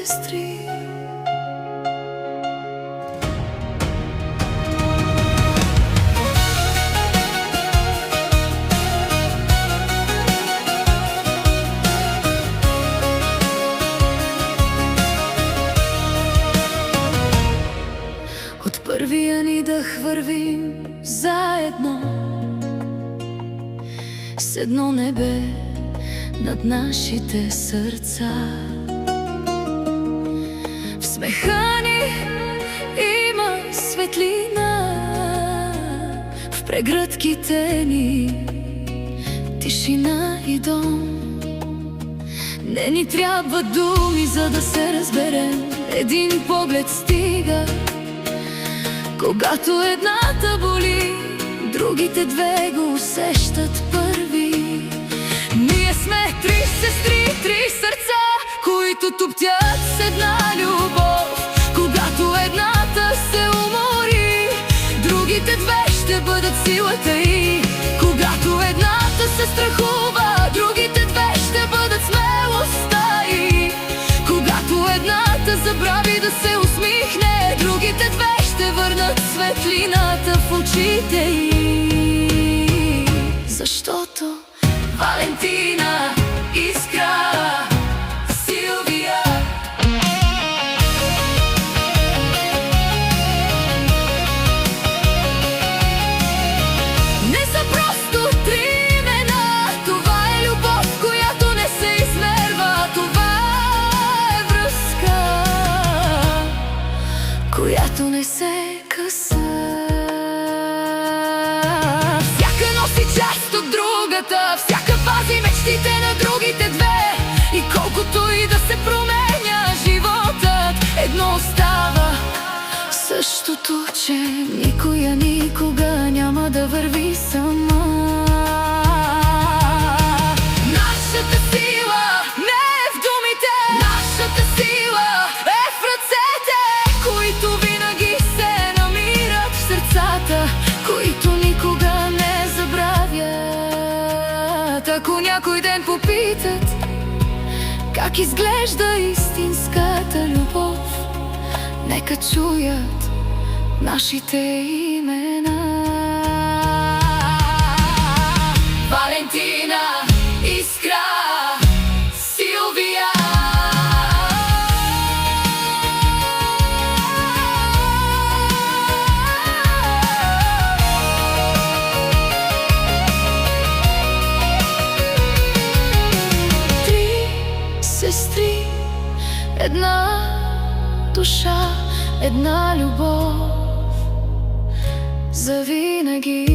сестри. От първия ни дъх вървим заедно, с едно небе над нашите сърца. В смеха ни има светлина, в прегръдките ни тишина и дом. Не ни трябва думи, за да се разберем, един поглед стига. Когато едната боли, другите две го усещат първи. Ние сме три сестри, три сърца, които туптят с една любов. Когато едната се умори, другите две ще бъдат силата й. Когато едната се страхува, другите две ще бъдат смелостта й. Когато едната забрави да се усмихне, другите две ще върнат светлината в очите й. Защото Валентина, Искра, Силвия не са просто три имена. Това е любов, която не се измерва. Това е връзка, която не се къса. Всяка носи част от другата, всяка пази мечтите на другите две. И колкото и да се променя животът, едно остава същото, че никоя никога няма да върви сама. Нашата сила не е в думите, нашата сила е в ръцете, които винаги се намират в сърцата, които никога не забравят. Ако някой ден попитат как изглежда истинската любов, нека чуят нашите имена. Валентина, Искра, Силвия. Три сестри, една душа, една любов завинаги.